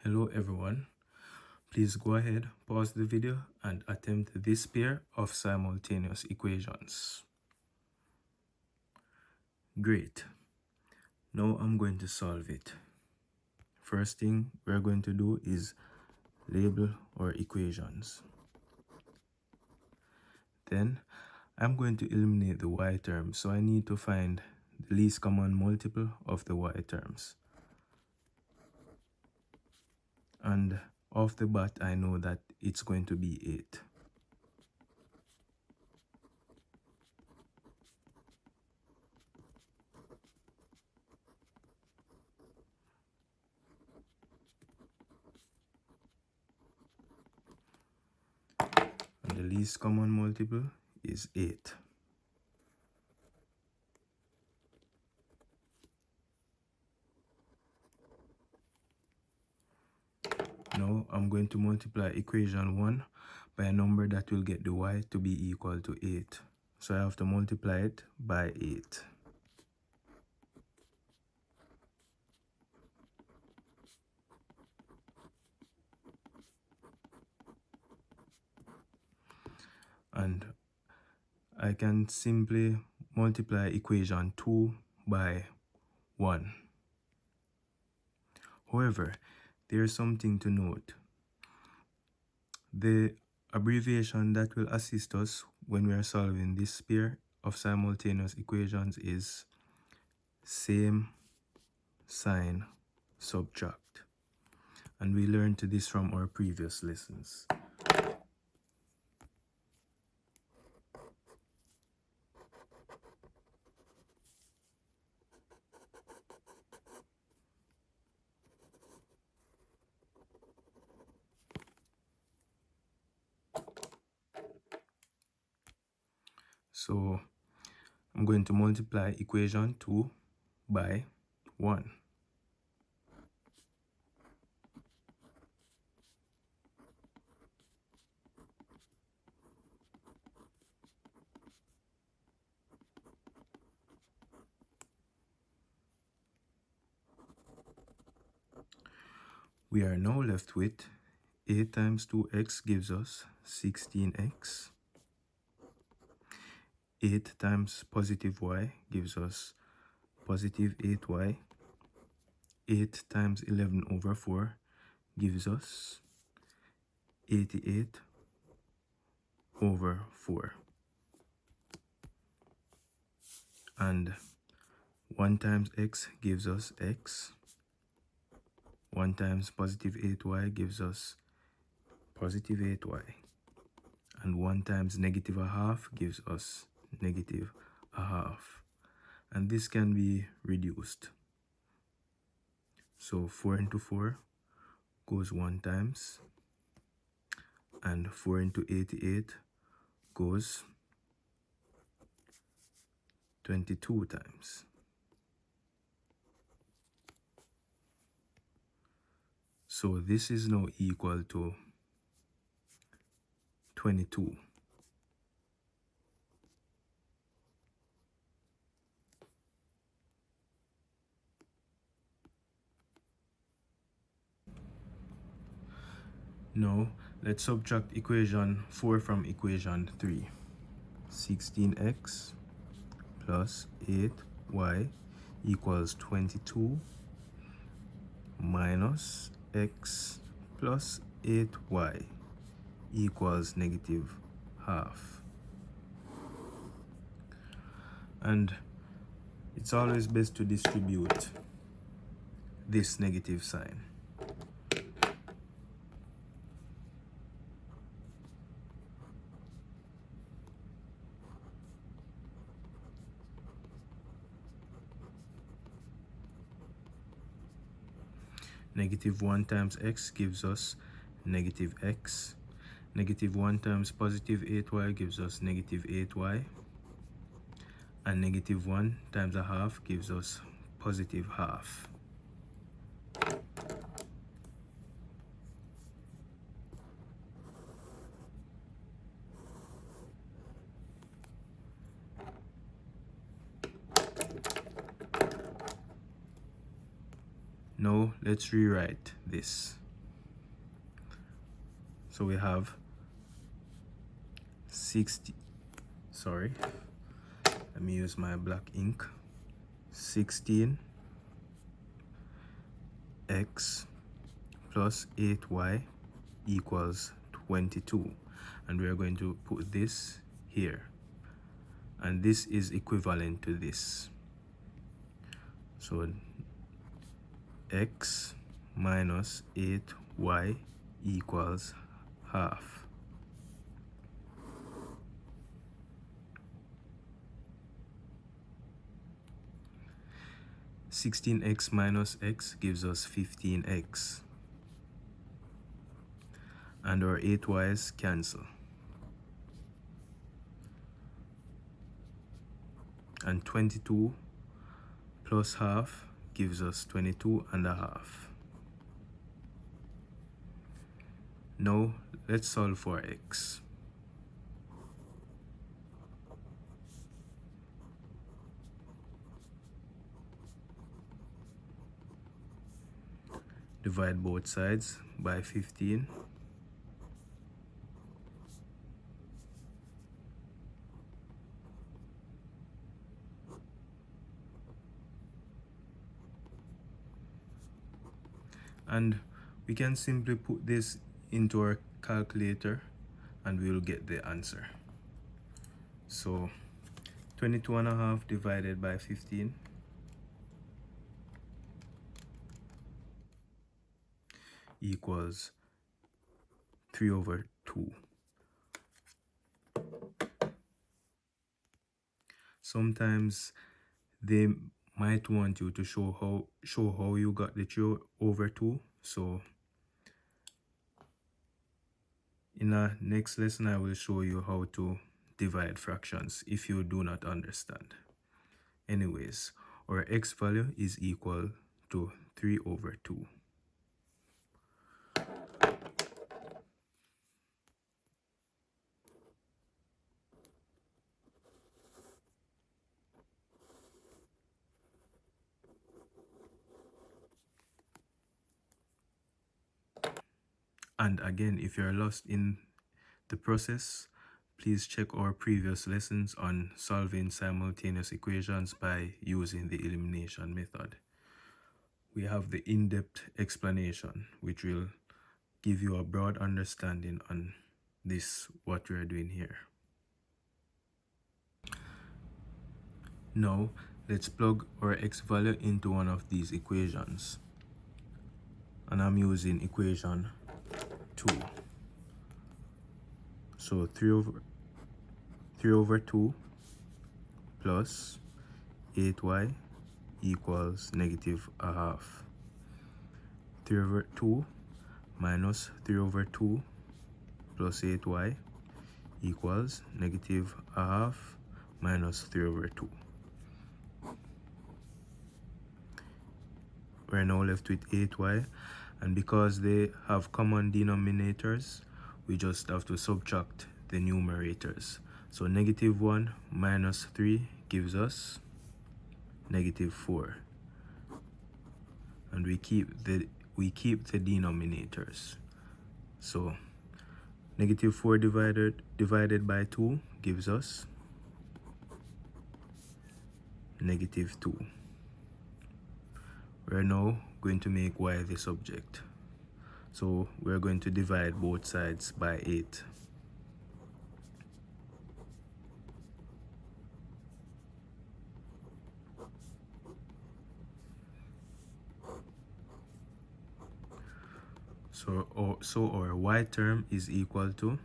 Hello everyone, please go ahead, pause the video and attempt this pair of simultaneous equations. Great, now I'm going to solve it. First thing we're going to do is label our equations. Then I'm going to eliminate the y terms, so I need to find the least common multiple of the y terms. And off the bat, I know that it's going to be 8. And the least common multiple is 8. Now I'm going to multiply equation 1 by a number that will get the y to be equal to 8. So I have to multiply it by 8. And I can simply multiply equation 2 by 1. However, there's something to note. The abbreviation that will assist us when we are solving this pair of simultaneous equations is same sign subtract. And we learned this from our previous lessons. So I'm going to multiply equation 2 by 1. We are now left with 8 times 2x gives us 16x. 8 times positive y gives us positive 8y. 8 times 11 over 4 gives us 88 over 4. And 1 times x gives us x. 1 times positive 8y gives us positive 8y. And 1 times negative a half gives us negative a half. And this can be reduced. So 4 into 4 goes 1 times. And 4 into 88 goes 22 times. So this is now equal to 22. Now let's subtract equation 4 from equation 3. 16x plus 8y equals 22 minus x plus 8y equals negative half. And it's always best to distribute this negative sign. Negative 1 times x gives us negative x. Negative 1 times positive 8y gives us negative 8y. And negative 1 times a half gives us positive half. Now let's rewrite this. So we have 60, sorry, let me use my black ink. 16x plus 8y equals 22, and we are going to put this here, and this is equivalent to this. So x minus 8y equals half. (16x minus x gives us 15x, and our 8y's cancel, and 22 plus half gives us 22 and a half. Now let's solve for x. Divide both sides by 15. And we can simply put this into our calculator and we will get the answer. So 22 and a half divided by 15 equals 3/2. Sometimes they might want you to show how you got the 3/2. So in our next lesson, I will show you how to divide fractions if you do not understand. Anyways, our x value is equal to 3/2. And again, if you're lost in the process, please check our previous lessons on solving simultaneous equations by using the elimination method. We have the in-depth explanation, which will give you a broad understanding on this, what we are doing here. Now, let's plug our x value into one of these equations. And I'm using equation 2. So 3/2 plus 8y equals -1/2. 3/2 minus 3/2 plus 8y equals -1/2 minus 3/2. We're now left with 8y, and because they have common denominators, we just have to subtract the numerators. So -1 minus 3 gives us -4, and we keep the denominators. So -4 divided by 2 gives us -2. We're now going to make y the subject. So we're going to divide both sides by 8. So our y term is equal to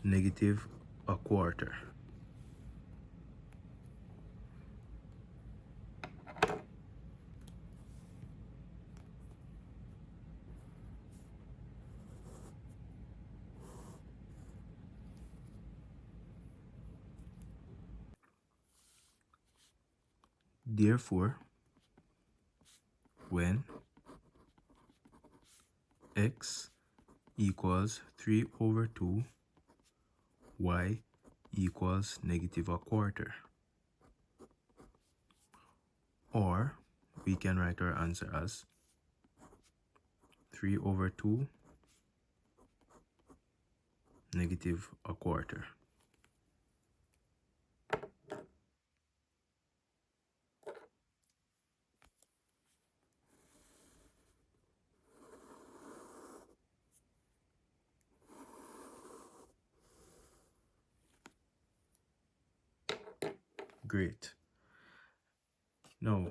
-1/4. Therefore, when x equals 3/2, y equals negative a quarter. Or we can write our answer as 3 over 2 negative a quarter. Great. Now,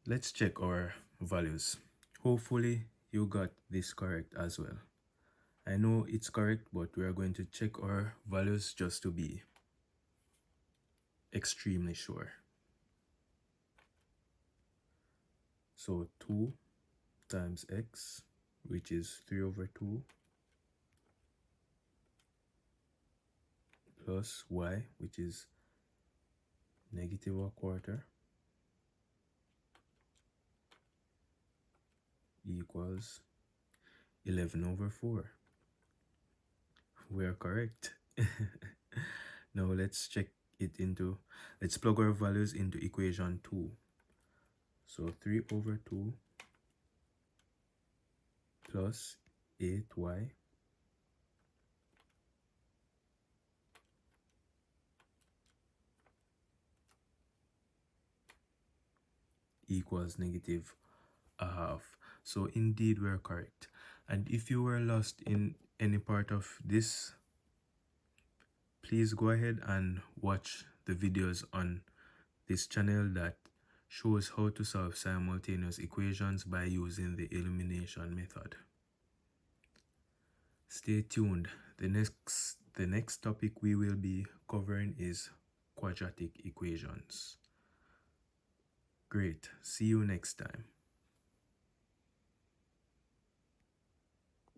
let's check our values. Hopefully, you got this correct as well. I know it's correct, but we are going to check our values just to be extremely sure. So 2 times x, which is 3 over 2, plus y, which is negative a quarter, equals 11 over 4. We are correct. Now let's let's plug our values into equation 2. So 3 over 2 plus 8y equals negative a half. So indeed we're correct. And if you were lost in any part of this, please go ahead and watch the videos on this channel that shows how to solve simultaneous equations by using the elimination method. Stay tuned. The next topic we will be covering is quadratic equations. Great. See you next time.